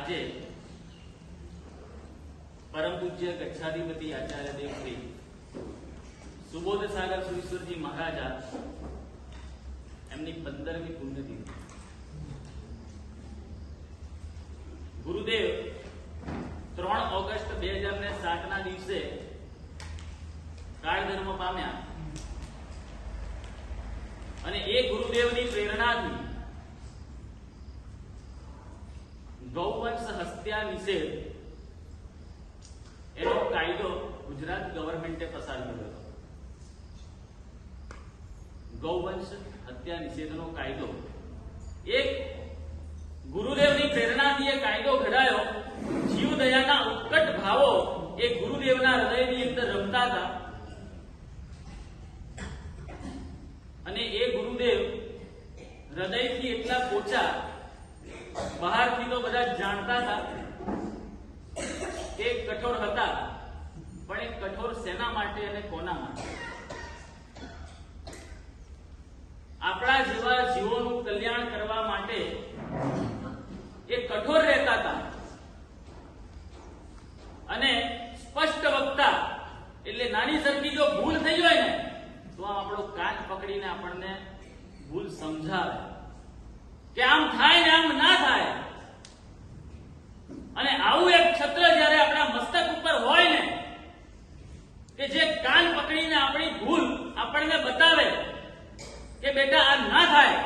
આજે પરમ પૂજ્ય ગચ્છાધિપતિ આચાર્ય દેવ શ્રી સુબોધ સાગર સુરેશ્વરજી મહારાજા એમની 15મી પુણ્યતિથિ. ગુરુદેવ 3 ઓગસ્ટ 2007 ના દિવસે કાળધર્મ પામ્યા અને એ ગુરુદેવની પ્રેરણાથી ગૌવંશ હત્યા નિષેધ એનો કાયદો ગુજરાત ગવર્મેન્ટે પસાર કર્યો હતો. ગૌવંશ હત્યા નિષેધનો કાયદો એક ગુરુદેવની પ્રેરણાથી એ કાયદો ઘડાયો. જીવદયાના ઉત્કટ ભાવો એ ગુરુદેવના હૃદયની અંદર રમતા હતા અને એ ગુરુદેવ હૃદયથી એટલા પોચા, બહારથી તો બધા જાણતા હતા કે કઠોર હતા, પણ એ કઠોર શેના માટે અને કોના માટે? આપણા જેવા જીવોનું કલ્યાણ કરવા માટે એ કઠોર રહેતા હતા અને સ્પષ્ટ વક્તા. એટલે નાની સરખી જો ભૂલ થઈ હોય ને તો આપણો કાન પકડીને આપણને ભૂલ સમજાવે કે આમ થાય ને આમ ના થાય. અને આવું એક છત્ર જ્યારે આપણા મસ્તક ઉપર હોય ને કે જે કાન પકડીને આપણી ભૂલ આપણને બતાવે કે બેટા આ ના થાય,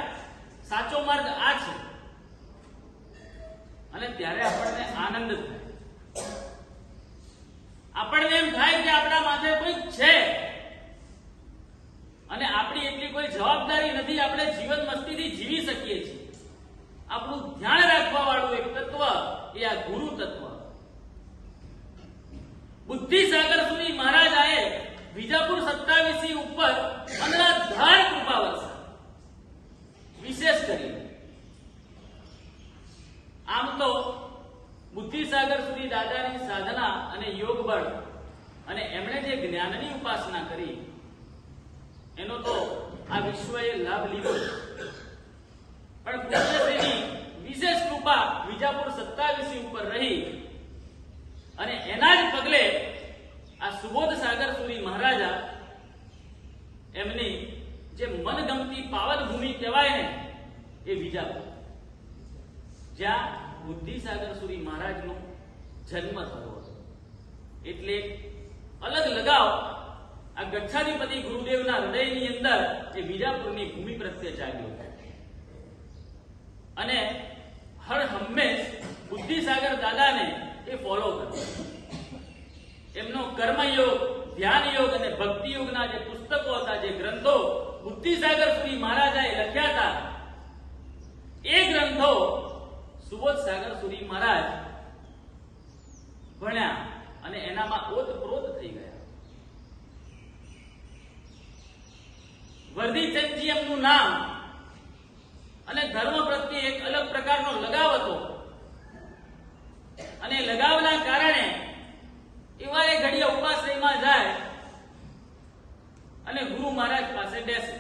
સાચો માર્ગ આ છે, અને ત્યારે આપણને આનંદ થાય. આપણને એમ થાય કે આપણા માથે કોઈ છે અને આપણી એટલી કોઈ જવાબદારી નથી, આપણે જીવન મસ્તીથી જીવી શકીએ છીએ. આપણું ધ્યાન રાખવા વાળું એક તત્વ એ આ ગુરુ તત્વ. બુદ્ધિસાગર સુરી મહારાજાએ વિજાપુર 27 ઉપર અનરાધાર કૃપા વરસા વિશેષ કરી. આમ તો બુદ્ધિસાગર સુરી દાદાની સાધના અને યોગ બળ અને એમણે જે જ્ઞાનની ઉપાસના કરી એનો તો આ વિશ્વએ લાભ લીધો, પણ પૂજ્યશ્રીની વિશેષ કૃપા વિજાપુર 27 ઉપર રહી અને એના જ પગલે આ સુબોધ સાગર સુરી મહારાજા એમની જે મનગમતી પાવન ભૂમિ કહેવાય ને એ વિજાપુર, જ્યાં બુદ્ધિસાગર સુરી મહારાજનો જન્મ થયો હતો. એટલે અલગ લગાવ આ ગચ્છાધિપતિ ગુરુદેવના હૃદયની અંદર એ વિજાપુરની ભૂમિ પ્રત્યે જાગ્યો અને હર હંમેશ બુદ્ધિસાગર દાદાને એ ફોલો કર્યો. એમનો કર્મયોગ, ધ્યાન યોગ અને ભક્તિ યોગના જે પુસ્તકો હતા, જે ગ્રંથો બુદ્ધિસાગર સુરી મહારાજાએ લખ્યા હતા, એ ગ્રંથો સુબોધ સાગર સુરી મહારાજ ભણ્યા અને એનામાં ઓતપ્રોત થઈ ગયા. વર્ધીચંદજી એમનું નામ અને ધર્મ પ્રત્યે એક અલગ પ્રકારનો લગાવ હતો અને લગાવના કારણે એવા એ ઘડિયા ઉપાશ્રયમાં જાય અને ગુરુ મહારાજ પાસે બેસે.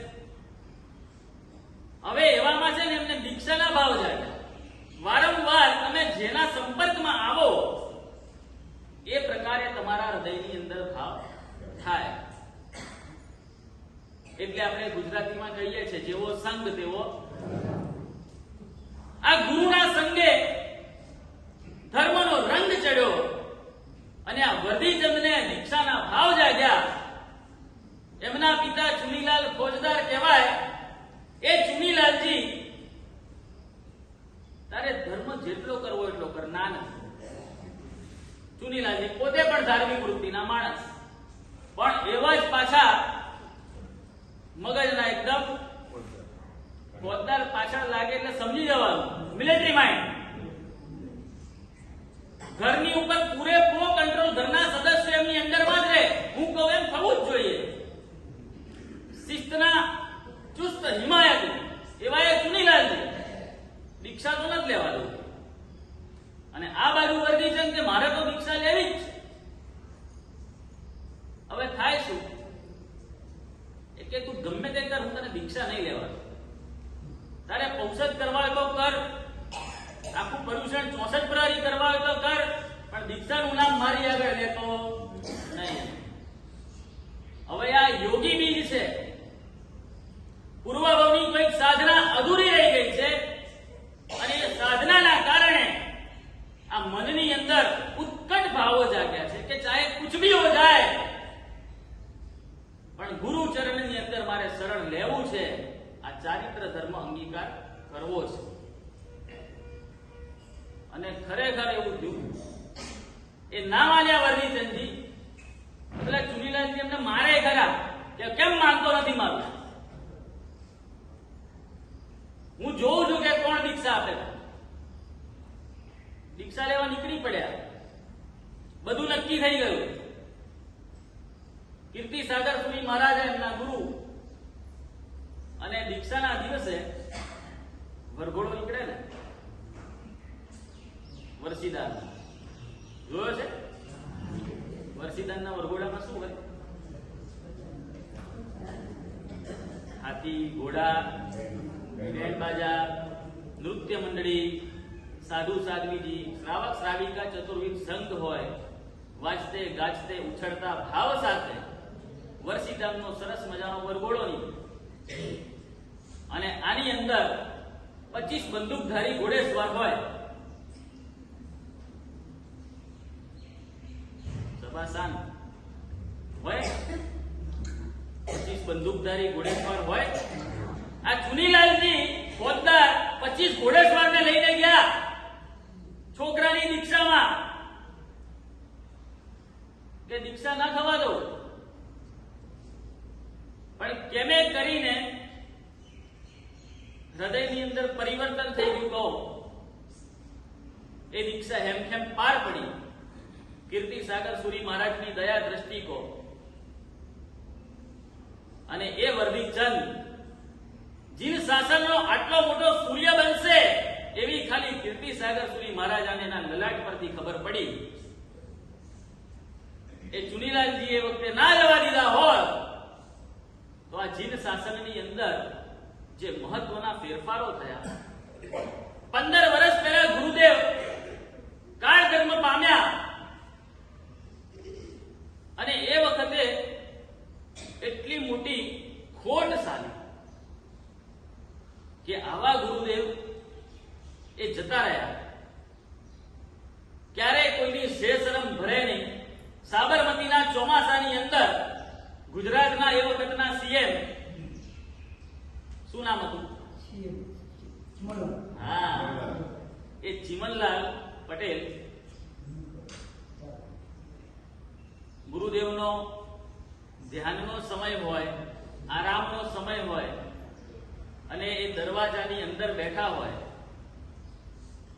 હવે એવામાં છે ને એમને દીક્ષાના ભાવ જાય. વારંવાર તમે જેના સંપર્કમાં આવો એ પ્રકારે તમારા હૃદયની અંદર ભાવ થાય. એટલે આપણે ગુજરાતીમાં કહીએ છીએ જેવો સંગ તેવો. આ ગુરુના સંગે ધર્મનો રંગ ચડ્યો અને આ વર્ધીચંદને દીક્ષાના ભાવ જાગ્યા. એમના પિતા ચુનીલાલ ફોજદાર કહેવાય. એ ચુનીલાલજી તારે ધર્મ જેટલો કરવો એટલો કર, ના નથી. ચુનીલાલજી પોતે પણ ધાર્મિક વૃત્તિના માણસ, પણ એવા જ પાછા મગજના એકદમ ફોજદાર પાછળ લાગે એટલે સમજી જવાનું, મિલિટરી માઇન્ડ. ઘરની ઉપર પૂરેપૂરો કંટ્રોલ ઘરના સદસ્યો એમની અંડરમાં જ રહે. હું કહું એમ થવું જ જોઈએ. શિસ્તના ચુસ્ત હિમાયતી એવા એ ચુનીલાલજી. દીક્ષા તો નથી લેવા દઉં. અને આ બાજુ વર્ધીચંદ કે મારે તો દીક્ષા લેવી જ છે. હવે થાય શું કે તું ગમે તે કર, હું તને દીક્ષા નહીં લેવા. તારે ઔષધ કરવા તો કર, વિભૂષણ 64 પ્રહરી કરવા હોય તો કર, પણ દીક્ષાનું નામ મારી આગળ લેતો નહીં. હવે આ યોગી બીજ છે, પૂર્વભાવની કોઈક સાધના અધૂરી રહી ગઈ છે અને એ સાધનાના કારણે આ મનની અંદર ઉત્કટ ભાવો જાગ્યા છે કે ચાહે કુછ ભી હો જાય પણ ગુરુ ચરણની અંદર મારે શરણ લેવું છે, આ ચારિત્ર ધર્મ અંગીકાર કરવો છે. અને ખરેખર એવું થયું, એ ના માન્યા વર્ધીચંદજી, પેલા ચુનીલાલજી એમને મારે ખરા કે કેમ માનતો નથી મારું. હું જોઉં છું કે કોણ દીક્ષા આપે. દીક્ષા લેવા નીકળી પડ્યા, બધું નક્કી થઈ ગયું. કીર્તિસાગર સુરી મહારાજ એમના ગુરુ, અને દીક્ષાના દિવસે વરઘોડો નીકળે ને વરસીદાન, જોયો છે? વરસીદાનના વરઘોડામાં શું હોય? હાથી, ઘોડા, બેન્ડ બાજા, નૃત્ય મંડળી, સાધુ સાધ્વીજી, શ્રાવક શ્રાવિકા, ચતુર્વિધ સંઘ હોય, વાજતે ગાજતે ઉછળતા ભાવ સાથે વરસીદાનનો સરસ મજાનો વરઘોડો નીકળે. અને આની અંદર 25 બંદૂકધારી ઘોડેસવાર હોય. સભાસાન હોય, 25 બંદૂકધારી ઘોડેસવાર હોય. આ ચુનીલાલજી ફોજદાર 25 ઘોડેસવારને લઈને ગયા છોકરાની દીક્ષામાં, કે દીક્ષા ના થવા દો, પણ કેમે કરીને હૃદયની અંદર પરિવર્તન થઈ ગયું. કહો એ દીક્ષા હેમખેમ પાર પડી. કીર્તિસાગર સુરી મહારાજની દયા દ્રષ્ટિ કો, અને એ વર્ધીચંદ જીન શાસનનો આટલો મોટો સૂર્ય બનશે એવી ખાલી કીર્તિસાગર સુરી મહારાજાને એના લલાટ પરથી ખબર પડી. એ ચુનીલાલજી એ વખતે ના જવા દીધા હોત તો આ જીન શાસનની અંદર જે મહત્વના ફેરફારો થયા. 15 વર્ષ પહેલા ગુરુદેવ કાળ ધર્મ પામ્યા, અને એ વખતે એટલી મોટી ખોટ સાલી કે આવા ગુરુદેવ એ જતા રહ્યા. ક્યારેય કોઈની શેષરમ ભરે નહીં. સાબરમતીના ચોમાસાની અંદર ગુજરાતના એ વખતના સીએમ, શું નામ હતું? હા, એ ચિમનલાલ પટેલ ગુરુદેવનો ધ્યાનનો સમય હોય, આરામનો સમય હોય, અને એ દરવાજાની અંદર બેઠા હોય,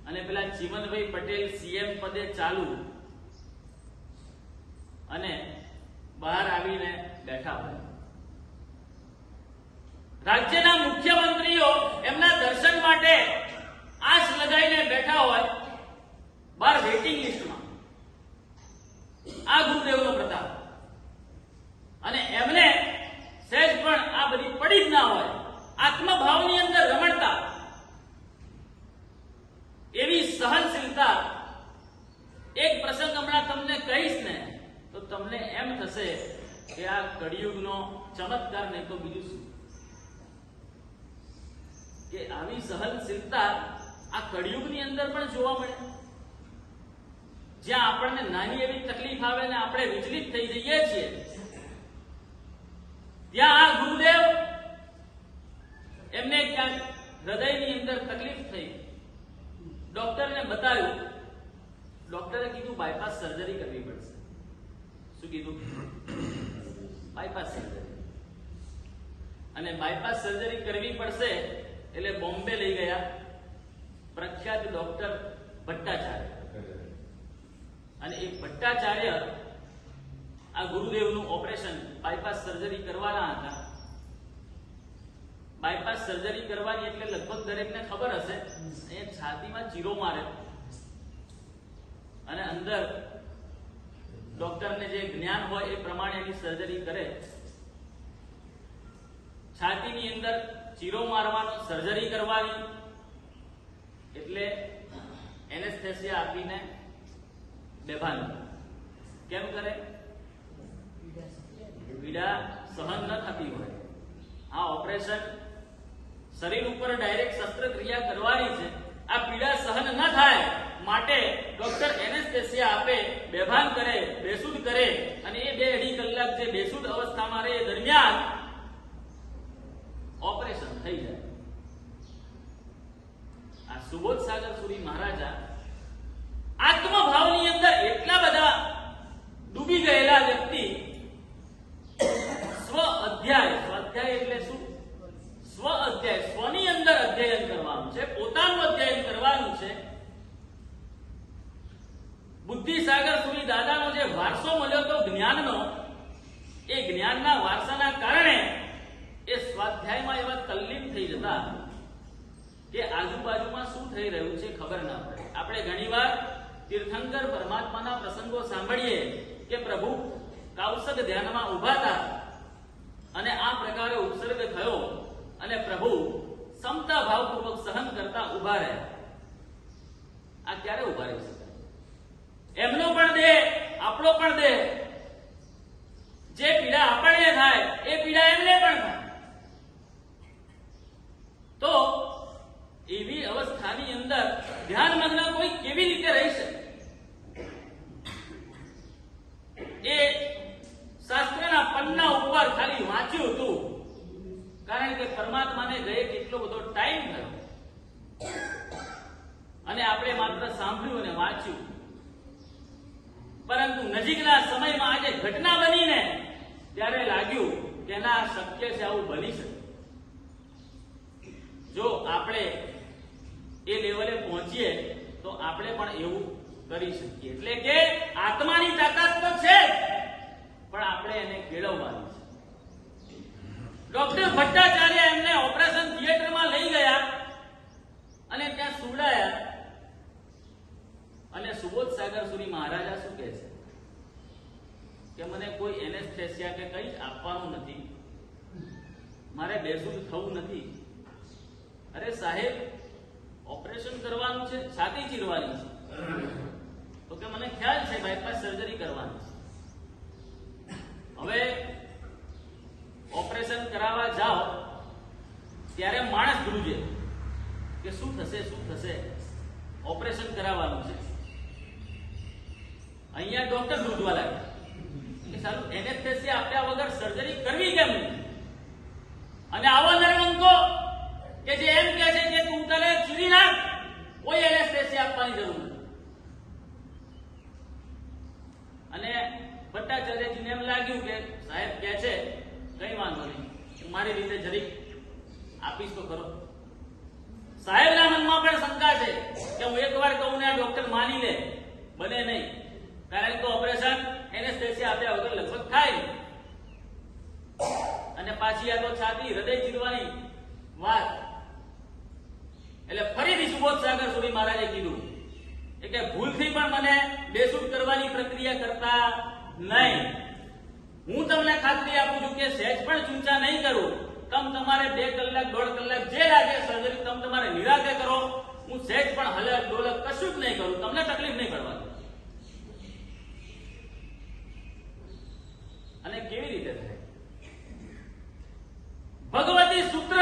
અને પેલા ચિમનભાઈ પટેલ સીએમ પદે ચાલુ અને બહાર આવીને બેઠા હોય. રાજ્યના મુખ્યમંત્રીઓ એમના દર્શન માટે આંખ લગાવીને બેઠા હોય બહાર વેઇટિંગ લિસ્ટમાં. આ ગુરુદેવનો પ્રતાપ. અને એમને સહેજ પણ આ બધી પડી જ ના હોય, આત્મભાવની અંદર રમણતા, એવી સહનશીલતા. એક પ્રસંગ હમણાં તમને કહીશ ને તો તમને એમ થશે કે આ કળિયુગનો ચમત્કાર નહીં તો બીજું શું, કે આવી સહનશીલતા આ કળિયુગની અંદર પણ જોવા મળે. જ્યાં આપણને નાની એવી તકલીફ આવે ને આપણે વિચલિત થઈ જઈએ છીએ, ત્યાં આ ગુરુદેવ, એમને ક્યાંક હૃદયની અંદર તકલીફ થઈ, ડોક્ટરને બતાવ્યું. ડોક્ટરે કીધું બાયપાસ સર્જરી કરવી પડશે. શું કીધું? Bypass surgery. અને બાયપાસ સર્જરી કરવી પડશે એટલે બોમ્બે લઈ ગયા પ્રખ્યાત ડોક્ટર ભટ્ટાચાર્ય. અને એ ભટ્ટાચાર્ય આ ગુરુદેવનું ઓપરેશન બાયપાસ સર્જરી કરવાના હતા. બાયપાસ સર્જરી કરવાની એટલે લગભગ દરેકને ખબર હશે, એ છાતીમાં ચીરો મારે અને અંદર ડોક્ટરને જે જ્ઞાન હોય એ પ્રમાણે એની સર્જરી કરે. છાતીની અંદર ચીરો મારવાનો, સર્જરી કરવાની, એટલે એને એનેસ્થેસિયા આપીને બેભાન કેમ કરે? પીડા સહન ન થતી હોય, આ ઓપરેશન શરીર ઉપર ડાયરેક્ટ શસ્ત્રક્રિયા કરવાની છે, આ પીડા સહન ન થાય માટે ડોક્ટર એનેસ્થેસિયા આપે, બેભાન કરે, બેસુધ કરે, અને એ 2-2.5 કલાક જે બેસુધ અવસ્થામાં રહે એ દરમિયાન ઓપરેશન થઈ જાય. આ સુબોધ સાગર સુરી મહારાજા આત્મભાવની અંદર એટલા બધા ડૂબી ગયેલા વ્યક્તિ, સ્વાધ્યાય એટલે શું? સ્વ અધ્યાય, સ્વની અંદર અધ્યયન કરવાનું છે, પોતાનું અધ્યયન કરવાનું છે. બુદ્ધિસાગર સુરી દાદાનો જે વારસો મળ્યો તો જ્ઞાનનો, એ જ્ઞાનના વારસાના કારણે એ સ્વાધ્યાયમાં એવા તલ્લીન થઈ જતા કે આજુબાજુમાં શું થઈ રહ્યું છે ખબર ના પડે. આપણે ઘણીવાર તીર્થંકર પરમાત્માના પ્રસંગો સાંભળીએ કે પ્રભુ કૌશક ધ્યાનમાં ઊભા હતા અને આ પ્રકારે ઉત્સર્ગ થયો અને પ્રભુ સમતા ભાવપૂર્વક સહન કરતા ઊભા રહ્યા. આ ક્યારે ઊભા રહી શકાય? એમનો પણ દેહ, આપણો પણ દેહ, જે પીડા આપણને થાય એ પીડા એમને પણ થાય. તો એવી અવસ્થાની અંદર ધ્યાનમગ્ન કોઈ કેવી રીતે રહી શકે? એ શાસ્ત્રના પન્ના ઉપર ખાલી વાંચ્યું હતું, કારણ કે પરમાત્માને ગયે કેટલો બધો ટાઈમ થયો અને આપણે માત્ર સાંભળ્યું અને વાંચ્યું. પરંતુ નજીકના સમયમાં આજે ઘટના બનીને ત્યારે લાગ્યું કે ના, શક્ય છે, આવું બની શકે. જો આપણે એ લેવલે પહોંચીએ તો આપણે પણ એવું કરી શકીએ. એટલે કે આત્માની તાકાત તો છે, પણ આપણે એને કેળવવાની છે. ડોક્ટર ભટ્ટાચાર્ય એમને ઓપરેશન થિયેટરમાં લઈ ગયા અને ત્યાં સુવડાયા, અને સુબોધ સાગર સુરી મહારાજા શું કહે છે કે મને કોઈ એનેસ્થેસિયા કે કંઈ આપવાનું નથી, મારે બેસુધ થવું નથી. અરે સાહેબ, ઓપરેશન કરવાનું છે, છાતી ચીરવાની છે. તો કે મને ખ્યાલ છે, બાયપાસ સર્જરી કરવાની છે. હવે ઓપરેશન કરાવવા જાઓ ત્યારે માણસ ધ્રુજે કે શું થશે, શું થશે, ઓપરેશન કરાવવાનું છે. અહીંયા ડોક્ટર ધ્રુજવા લાગ્યા કે સારું, એનેસ્થેસિયા આપ્યા વગર સર્જરી કરવી કેમ નહીં? અને આવો નરવંકો કે જે એમ કહે છે કે તું તને ચીરી નાખ, કોઈ એનેસ્થેસિયા આપવાની જરૂર નથી. અને ભટ્ટાચાર્યજીને એમ લાગ્યું કે સાહેબ કહે છે કઈ વાંધો નહીં, મારી રીતે જરીક આપીશ તો ખરો. સાહેબના મનમાં પણ શંકા છે કે હું એકવાર કહું ને આ ડોક્ટર માની લે, બને નહીં, કારણ કે ઓપરેશન એનેસ્થેસિયા આપ્યા વગર લગભગ થાય નહીં. અને પાછી આ તો છાતી, હૃદય ચીરવાની વાત. એટલે ફરીથી સુબોધ સાગર સુરી મહારાજે કીધું કે ભૂલથી પણ મને બેસુધ કરવાની પ્રક્રિયા કરતા નહીં. હું તમને ખાતરી આપું છું કે સહેજ પણ ચૂંચા નહીં કરું. તમારે 2 કલાક 1.5 કલાક જે લાગે સર્જરી તમારે નિરાતે કરો. હું સહેજ પણ હલક ડોલક કશું જ નહીં કરું, તમને તકલીફ નહીં પડવાની. અને કેવી રીતે થાય? ભગવતી સૂત્ર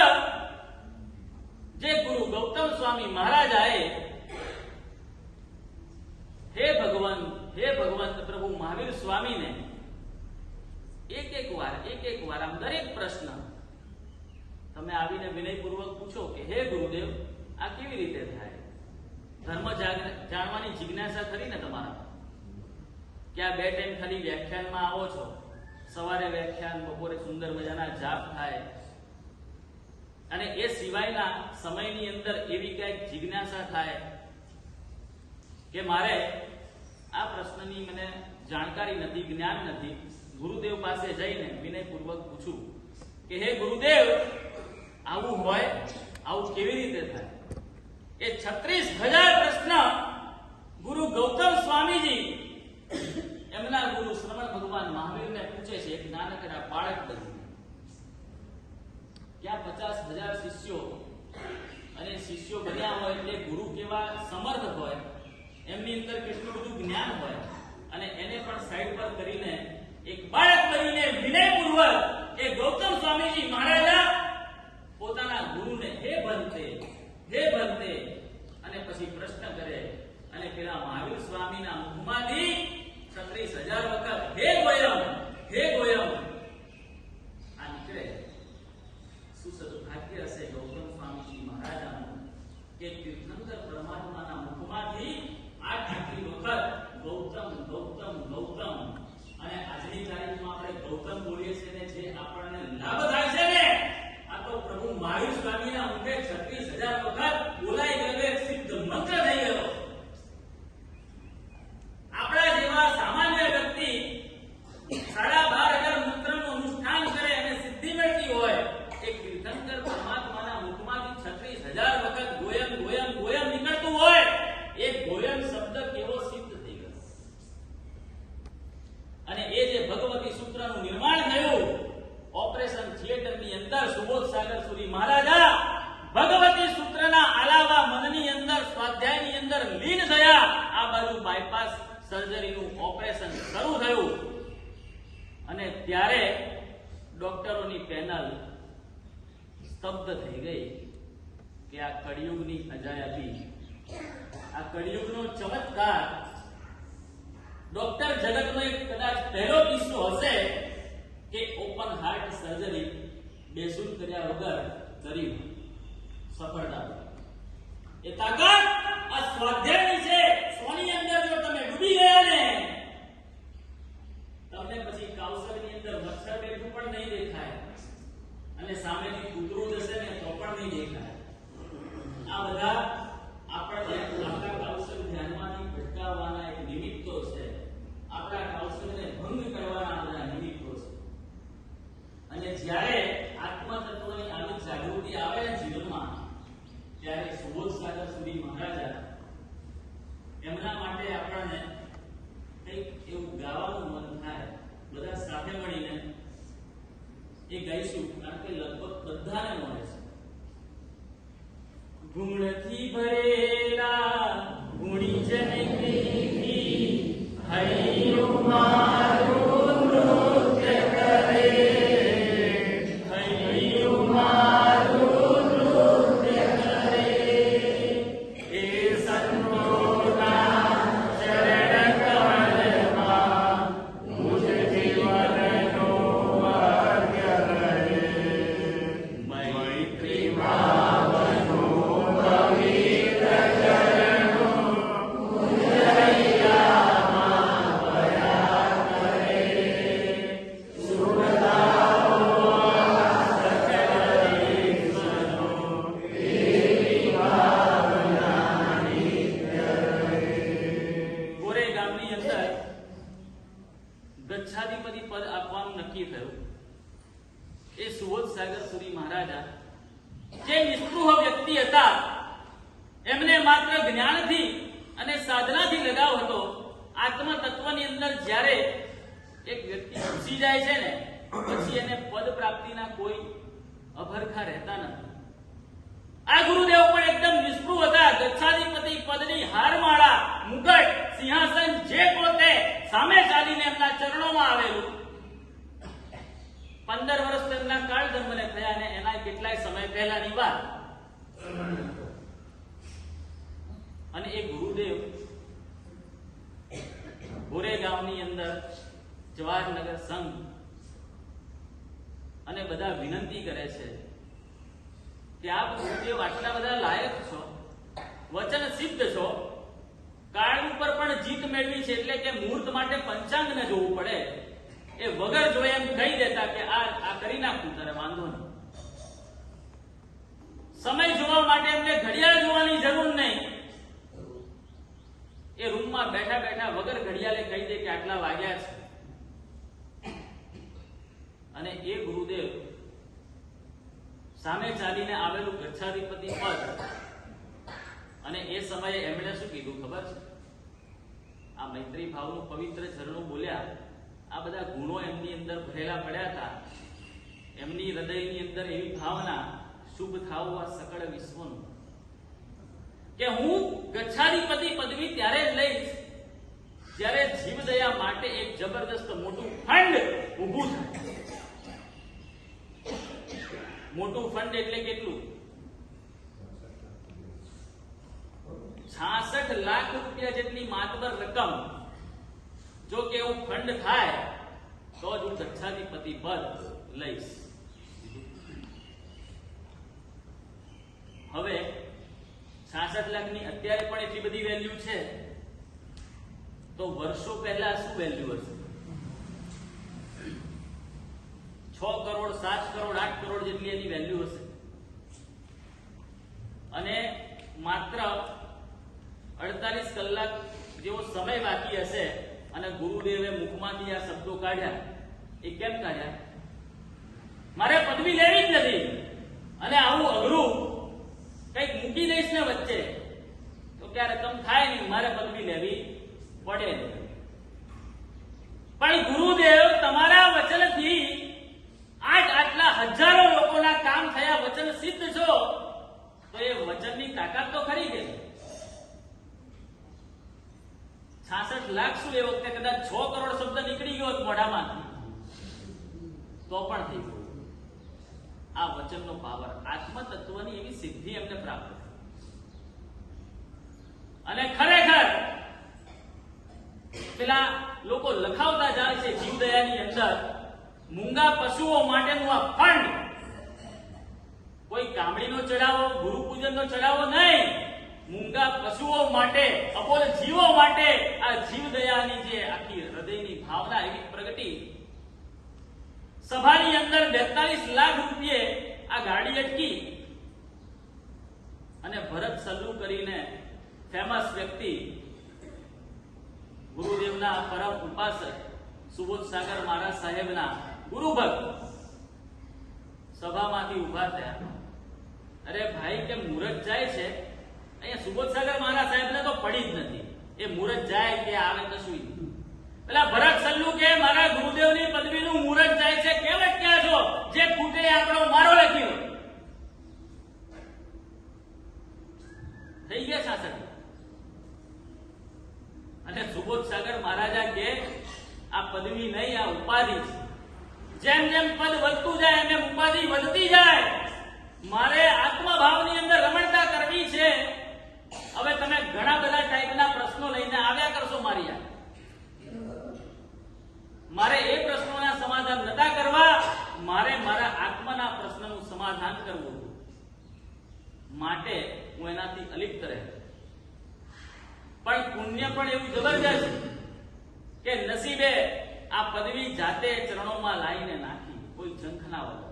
જે ગુરુ ગૌતમ સ્વામી મહારાજાએ હે ભગવંત પ્રભુ મહાવીર સ્વામીને એક વાર આમ દરેક પ્રશ્ન તમે આવીને વિનયપૂર્વક પૂછો કે હે ગુરુદેવ, આ કેવી રીતે થાય? ધર્મ જાણવાની જિજ્ઞાસા ખરી ને તમારા? કે આ 2 ટાઈમ ખાલી વ્યાખ્યાનમાં આવો છો, સવારે વ્યાખ્યાન, બપોરે સુંદર મજાના જાપ થાય, અને એ સિવાયના સમયની અંદર એવી કઈક જિજ્ઞાસા થાય કે મારે આ પ્રશ્નની મને જાણકારી નથી, જ્ઞાન નથી, ગુરુદેવ પાસે જઈને વિનયપૂર્વક પૂછું કે હે ગુરુદેવ, આવું હોય, આવું કેવી રીતે થાય? એ 36,000 પ્રશ્ન ગુરુ ગૌતમ સ્વામીજી એમના ગુરુ શ્રવણ ભગવાન મહાવીરને પૂછે છે, એક નાનકડા બાળક બની. ક્યાં 50,000 શિષ્યો, અને શિષ્યો બન્યા હોય એટલે ગુરુ કેવા સમર્થ હોય એમની અંદર કેટલું બધું જ્ઞાન હોય અને એને પણ સાઈડ પર કરીને એક બાળક બનીને વિનયપૂર્વક એ ગૌતમ સ્વામીજી મહારાજા પોતાના ગુરુને હે બનતે અને પછી પ્રશ્ન કરે અને પેલા મહાવીર સ્વામીના મુખમાંથી 36,000 વખત હે ગોયમ આ નીકળે. શું સદભાગ્ય હશે ગૌતમ સ્વામીજી મહારાજાનું કે તીર્થંકર પરમાત્માના મુખમાંથી આટલી વખત ગૌતમ અને આજની તારીખમાં આપણે ગૌતમ બોલીએ છીએ ને જે આપણને લાભ થાય છે ને આ તો પ્રભુ મહાવીર સ્વામીના મુખે 36,000 વખત બોલાઈ ગયો એક સિદ્ધ મંત્ર થઈ ગયો. આપણા જેવા સામાન્ય વ્યક્તિ 12,500 મંત્રનું અનુષ્ઠાન કરે અને સિદ્ધિ મેળવી હોય એક તીર્થંકર પરમાત્માના મુખમાંથી 36,000 વખત ગોયમ નીકળતું હોય એ ગોયમ શબ્દ કેવો સિદ્ધ થઈ ગયો. અને એ જે ભગવતી સૂત્રનું નિર્માણ થયું ઓપરેશન થિયેટરની અંદર સુબોધ સાગર સુરી મહારાજા ભગવતી સૂત્રના આલાવા મનની અંદર સ્વાધ્યાયની અંદર લીન થયા. આ બાજુ બાયપાસ સર્જરીનું ઓપરેશન શરૂ થયું અને ત્યારે ડોક્ટરોની પેનલ સ્તબ્ધ થઈ ગઈ કે આ કળિયુગની અજાયબી, આ કળિયુગનો ચમત્કાર, ડોક્ટર જગતનો એક કદાચ પહેલો કિસ્સો હશે કે ઓપન હાર્ટ સર્જરી બેસૂર કર્યા વગર કરી સફળતા. એ તાકાત આ સ્વાધ્યાયની છે. સોની અંદર જો તમે ડૂબી ગયા ને તમને પછી કાઉસરની અંદર મચ્છર બેઠું પણ નહીં દેખાય અને સામેથી કૂતરું જશે ને તો પણ નહીં દેખાય. આ બધા આપણને આપણા કાઉસર ધ્યાનમાંથી ભટકાવવાના એક નિમિત્તો છે. આપણા કાઉસરને ભંગ કરવાના બધા નિમિત્તો છે. અને જ્યારે આત્મતત્વની આવી જાગૃતિ આવે ને જીવનમાં ત્યારે સુબોધ સાગર સુરી મહારાજા એમના માટે આપણને કંઈક એવું ગાવાનું મન થાય. બધા સાથે મળીને એ ગાઈશું કારણ કે લગભગ બધાને મળે છે. ગુણથી ભરેલા ગુણી જનકી હૈયું મારું નૃત્ય કરે, હૈયું મારું નૃત્ય કરે. એ સંતોના ચરણ કમલમાં મુજ જીવનનો ભાગ્ય રહે. મૈત્રી ભાવનો પવિત્ર ચરણો મુજૈયામાં ભયા કરે. શુભતાઓ સચર ઈશ્વરો એવી ભાવના નિત્ય રહે. ગોરે ગામની અંદર ગચ્છાધિપતિ પદ આપવાનું નક્કી થયું. એ સુબોધ સાગર સુરી મહારાજા જે નિસ્પૃહ વ્યક્તિ હતા એમને માત્ર જ્ઞાનથી અને સાધનાથી લગાવ હતો. આત્મતત્વની અંદર જ્યારે એક વ્યક્તિ ઘૂસી જાય છે ને પછી એને પદ પ્રાપ્તિના કોઈ અભરખા રહેતા નથી. આ ગુરુદેવ પણ એકદમ નિસ્પૃહ હતા. ગચ્છાધિપતિ પદની હારમાળા, મુગટ, સિંહાસન જે પોતે સામે ચાલીને એમના ચરણોમાં આવેલું. 15 વર્ષ તેમના કાળધર્મને થયા અને એના કેટલાય સમય પહેલાની વાત. અને એ ગુરુદેવ ગોરેગાંવની અંદર જવાહરનગર સંઘ અને બધા વિનંતી કરે છે કે આપ ગુરુદેવ આટલા બધા લાયક છો, વચન સિદ્ધ છો, કાળ ઉપર પણ જીત મેળવી છે એટલે કે મુહૂર્ત માટે પંચાંગને જોવું પડે એ વગર જોયે એમ કહી દેતા કે આ કરી નાખું તારે વાંધો નહીં. સમય જોવા માટે એમને ઘડિયાળ જોવાની જરૂર નહીં. એ રૂમમાં બેઠા બેઠા વગર ઘડિયાળે કહી દે કે આટલા વાગ્યા છે. અને એ ગુરુદેવ સામે ચાલીને આવેલું ગચ્છાધિપતિ પદ અને એ સમયે એમણે શું કીધું ખબર છે? આ મૈત્રી ભાવનું પવિત્ર ઝરણું બોલ્યા. આ બધા ગુણો એમની અંદર ભરેલા પડ્યા હતા. એમની હૃદયની અંદર એવી ભાવના શુભ થાવું આ સકળ વિશ્વનું કે હું ગચ્છાધિપતિ પદવી ત્યારે જ લઈશ જ્યારે જીવદયા માટે એક જબરદસ્ત મોટું ફંડ ઊભું થાય. મોટું ફંડ એટલે કેટલું? 66 લાખ રૂપિયા જેટલી માતબર રકમ જો કે એવું ફંડ થાય તો જ હું ગચ્છાધિપતિ પદ લઈશ. હવે 66 લાખની અત્યારે પણ એટલી બધી વેલ્યુ છે તો વર્ષો પહેલા શું વેલ્યુ હશે? 6 કરોડ 7 કરોડ 8 કરોડ જેટલી એની વેલ્યુ હશે. અને માત્ર 48 કલાક જેવો સમય બાકી હશે અને ગુરુદેવે મુખમાંથી આ શબ્દો કાઢ્યા. એ કેમ કાઢ્યા? મારે પદવી લેવી જ નથી અને આવું અઘરું કંઈક મૂકી દઈશ ને વચ્ચે તો ક્યારે રકમ થાય નહીં, મારે પદવી લેવી પડે. પણ ગુરુદેવ તમારા વચનથી આટલા હજારો લોકોના કામ થયા, વચન સિદ્ધ છો તો એ વચનની તાકાત તો ખરી ગઈ. 66 લાખ શું એ વખતે કદાચ 6 કરોડ શબ્દ નીકળી ગયો મોઢામાંથી તો પણ થઈ ગયું. આ વચનનો પાવર, આત્મતત્વની એવી સિદ્ધિ એમને પ્રાપ્ત થઈ. અને ખરેખર પેલા લોકો લખાવતા જાય છે જીવદયાની અંદર મૂંગા પશુઓ માટેનું આ ફંડ, કોઈ કામડીનો ચડાવો, ગુરુ પૂજનનો ચડાવો નહીં, મૂંગા પશુઓ માટે, અબોલ જીવો માટે આ જીવદયાની જે આખી હૃદયની ભાવના એવી પ્રગટી. સભાની અંદર 42 લાખ રૂપિયે આ ગાડી અટકી અને ભરત સલ્લુ કરીને ફેમસ વ્યક્તિ, ગુરુદેવના પરમ ઉપાસક સુબોધ સાગર મહારાજ સાહેબના ગુરુભક્ત સભામાંથી ઉભા થયા. અરે ભાઈ, કે મુહૂર્ત જાય છે, અહીંયા સુબોધ સાગર મહારાજ સાહેબને તો પડી જ નથી. એ મુહૂર્ત જાય કે આવે કશું. પેલા ભરત સલ્લુ કે મારા ગુરુદેવની પદવીનું મુહૂર્ત જાય છે, કેમ અટક્યા છો? જે ખૂટે આપણો મારો લખ્યો. થઈ ગયા 66. અને સુબોધ સાગર મહારાજા કે આ પદવી નહીં, આ ઉપાધિ છે. જેમ જેમ પદ વધતું જાય એમ ઉપાધિ વધતી જાય. મારે આત્મભાવની અંદર રમણતા કરવી છે. હવે તમે ઘણા બધા ટાઈપના પ્રશ્નો લઈને આવ્યા કરશો મારી યાર. મારે એ પ્રશ્નોના સમાધાન નતા કરવા, મારે મારા આત્માના પ્રશ્નનું સમાધાન કરવું. માટે હું એનાથી અલિપ્ત રહે. પણ પુણ્ય પણ એવું જબરજસ્ત કે નસીબે આ પદવી જાતે ચરણોમાં લાવીને નાખી, કોઈ ઝંખના વગર.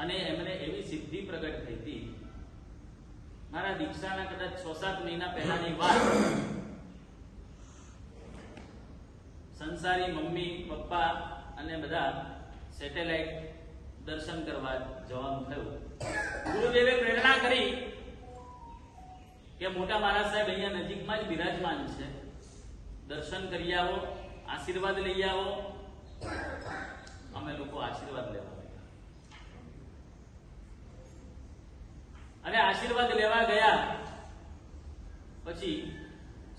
અને એમને એવી સિદ્ધિ પ્રગટ થઈ હતી. મારા દીક્ષાના કદાચ 6-7 મહિના પહેલાની વાત. સંસારી મમ્મી પપ્પા અને બધા સેટેલાઇટ દર્શન કરવા જવાનું થયું. ગુરુદેવે પ્રેરણા કરી કે મોટા મહારાજ સાહેબ અહીંયા નજીકમાં જ બિરાજમાન છે, દર્શન કરી આવો, આશીર્વાદ લઈ આવો. અમે લોકો આશીર્વાદ લેવા ગયા અને આશીર્વાદ લેવા ગયા. પછી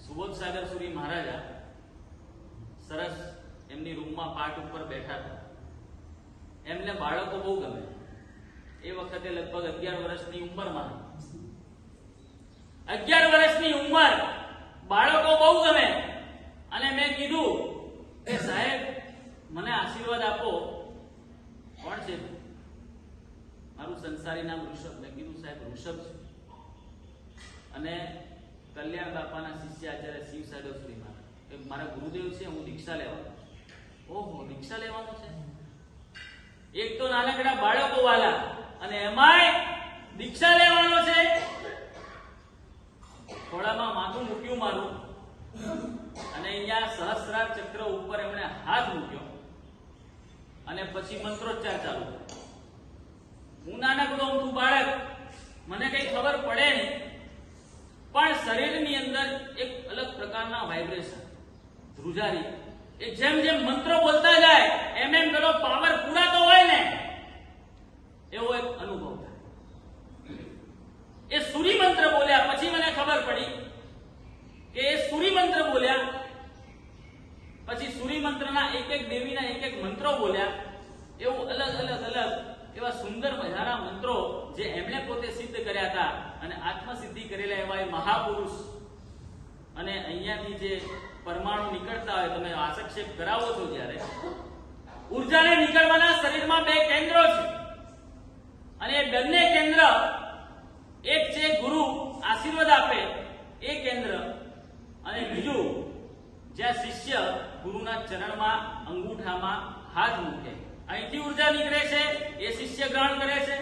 સુબોધ સાગર સુરી મહારાજા સરસ એમની રૂમમાં પાટ ઉપર બેઠા હતા. એમને બાળકો બહુ ગમે. એ વખતે લગભગ 11 વર્ષની ઉંમરમાં, 11 વર્ષની ઉંમર, બાળકો બહુ ગમે. અને મેં કીધું કે સાહેબ મને આશીર્વાદ આપો. કોણ છે? મારું સંસારી નામ ઋષભ. મેં કીધું સાહેબ ઋષભ છે અને કલ્યાણ બાપાના શિષ્ય આચાર્ય શિવ સાગર સુરી મહારાજ મારા ગુરુદેવ છે, હું દીક્ષા લેવાનો. ઓહો, દીક્ષા લેવાનો છે? એક તો નાનકડા બાળકો વાલા અને એમાંય દીક્ષા લેવાનો છે. થોડામાં માથું મૂક્યું મારું અને અહીંયા સહસ્ત્રાર ચક્ર ઉપર એમણે હાથ મૂક્યો અને પછી મંત્રોચ્ચાર ચાલુ. હું નાનકડો ઊંધું બાળક, મને કઈ ખબર પડે નહીં, પણ શરીરની અંદર એક અલગ પ્રકારના વાઇબ્રેશન, ધ્રુજારી, એ જેમ જેમ મંત્રો બોલતા જાય એમ એમ પેલો પાવર પૂરાતો હોય ને એવો એક અનુભવ થાય. એ એક મંત્રો બોલ્યા, એવું અલગ એવા સુંદર મજાના મંત્રો જે એમણે પોતે સિદ્ધ કર્યા હતા અને આત્મસિદ્ધિ કરેલા એવા એ મહાપુરુષ. અને અહીંયાથી જે પરમાણુ નીકળતા હોય, તમે આક્ષેપ કરાવો છો જ્યારે, ઉર્જાને નીકળવાના શરીરમાં બે કેન્દ્રો છે અને એ બંને કેન્દ્ર, એક છે ગુરુ આશીર્વાદ આપે એ કેન્દ્ર, અને બીજું જ્યાં શિષ્ય ગુરુના ચરણમાં અંગૂઠામાં હાથ મૂકે, અહીંથી ઉર્જા નીકળે છે, એ શિષ્ય ગ્રહણ કરે છે,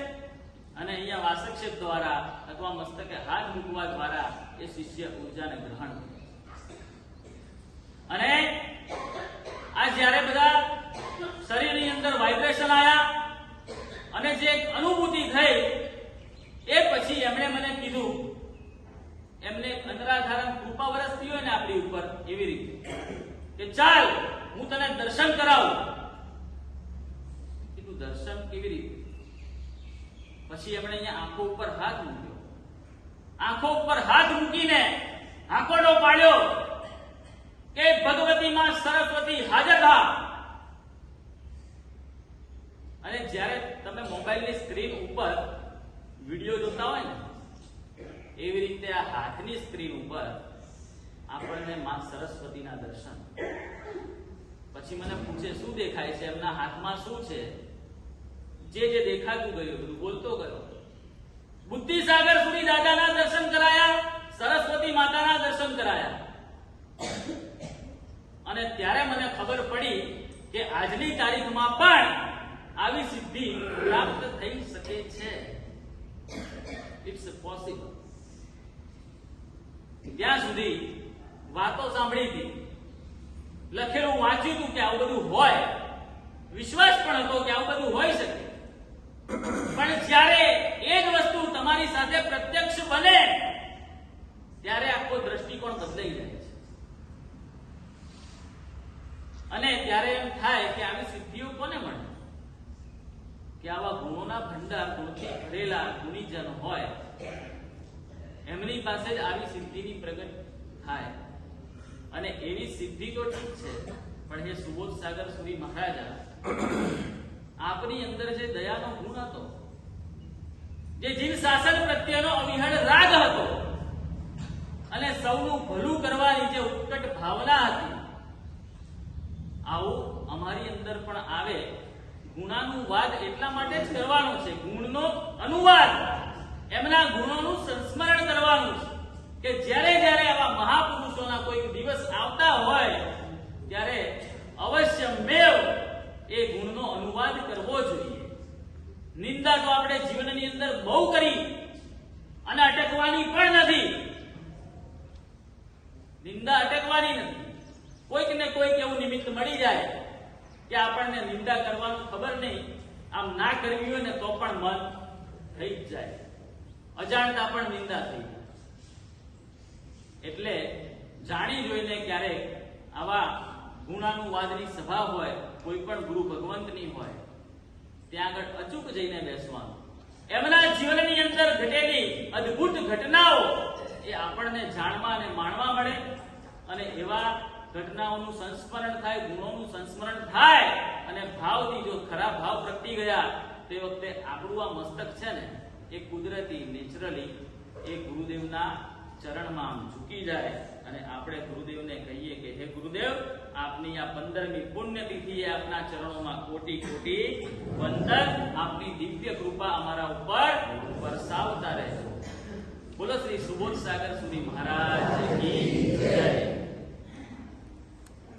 અને અહીંયા વાસક્ષેપ દ્વારા અથવા મસ્તકે હાથ મૂકવા દ્વારા એ શિષ્ય ઉર્જાને ગ્રહણ કરે. અને આ જ્યારે બધા શરીરની અંદર વાઇબ્રેશન આયા અને જે અનુભૂતિ થઈ, એ પછી એમણે મને કીધું, એમને અંતરાધારણ કૃપા વરસતી હોય ને આપણી ઉપર, એવી રીતે કે ચાલ હું તને દર્શન કરાવું. કીધું દર્શન કેવી રીતે? પછી એમણે અહીંયા આંખો ઉપર હાથ મૂક્યો, આંખો ઉપર હાથ મૂકીને આંકોડો પાડ્યો કે ભગવતી માં સરસ્વતી હાજર થા. અને જ્યારે તમે મોબાઈલની સ્ક્રીન ઉપર વિડીયો જોતા હોય ને, એવી રીતે આ હાથની સ્ક્રીન ઉપર આપણને માં સરસ્વતીના દર્શન. પછી મને પૂછે શું દેખાય છે, એમના હાથમાં શું છે? જે દેખાતું ગયું બધું બોલતો ગયો. બુદ્ધિસાગર સુરી દાદાના દર્શન કરાયા, સરસ્વતી માતાના દર્શન કરાયા. અને ત્યારે મને ખબર પડી કે આજની તારીખમાં પણ આવી સિદ્ધિ પ્રાપ્ત થઈ શકે છે. It's possible. ત્યાં સુધી વાતો સાંભળી હતી, લખેલું વાંચ્યું હતું કે આવું બધું હોય, વિશ્વાસ પણ હતો કે આવું બધું હોઈ શકે. પણ જ્યારે એ જ વસ્તુ તમારી સાથે પ્રત્યક્ષ બને ત્યારે આખો દ્રષ્ટિકોણ બદલાઈ જાય છે. અને ત્યારે એમ થાય કે આવી સિદ્ધિઓ કોને મળે? કે આવા ગુણોના ભંડાર, ગુણથી ભરેલા ગુણીજન હોય, એમની પાસે જ આવી સિદ્ધિની પ્રગટ થાય. અને એવી સિદ્ધિ તો ઠીક છે, પણ હે સુબોધ સાગર સુરી મહારાજા, આપની અંદર જે દયાનો ગુણ હતો, જે જીન શાસન પ્રત્યેનો અવિહળ રાગ હતો, અને સૌનું ભલું કરવાની જે ઉત્કટ ભાવના હતી, આવું અમારી અંદર પણ આવે. ગુણાનુવાદ એટલા માટે જ કરવાનો છે, ગુણનો અનુવાદ, એમના ગુણોનું સંસ્મરણ કરવાનું છે કે જ્યારે જ્યારે આવા મહાપુરુષોના કોઈક દિવસ આવતા હોય ત્યારે અવશ્ય મેવ એ ગુણનો અનુવાદ કરવો જોઈએ. નિંદા તો આપણે જીવનની અંદર બહુ કરી અને અટકવાની પણ નથી. નિંદા અટકવાની નથી. કોઈક ને કોઈક એવું નિમિત્ત મળી જાય કે આપણને નિંદા કરવાનું ખબર નહીં, આમ ના કરવી હોય ને તો પણ મન થઈ જ જાય, અજાણતા પણ નિંદા થઈ જાય. એટલે જાણી જોઈને ક્યારેક આવા ગુણાનુવાદની સભા હોય, કોઈ પણ ગુરુ ભગવંતની હોય, ત્યાં આગળ અચૂક જઈને બેસવાનું. એમના જીવનની અંદર ઘટેલી અદ્ભુત ઘટનાઓ એ આપણને જાણવા અને માણવા મળે, અને એવા ઘટનાઓનું સંસ્મરણ થાય, ગુણોનું સંસ્મરણ થાય, અને ભાવથી જો ખરાબ ભાવ પ્રગટી ગયા તે વખતે આપણું આ મસ્તક છે ને એ કુદરતી નેચરલી એ ગુરુદેવના ચરણમાં આમ ઝૂકી જાય, અને આપણે ગુરુદેવને કહીએ કે હે ગુરુદેવ, આપની આ 15મી પુણ્યતિથિએ આપના ચરણોમાં કોટી કોટી વંદન. આપની દિવ્ય કૃપા અમારા ઉપર વરસાવતા રહેજો. બોલો શ્રી સુબોધ સાગર સુરી મહારાજ કી જય.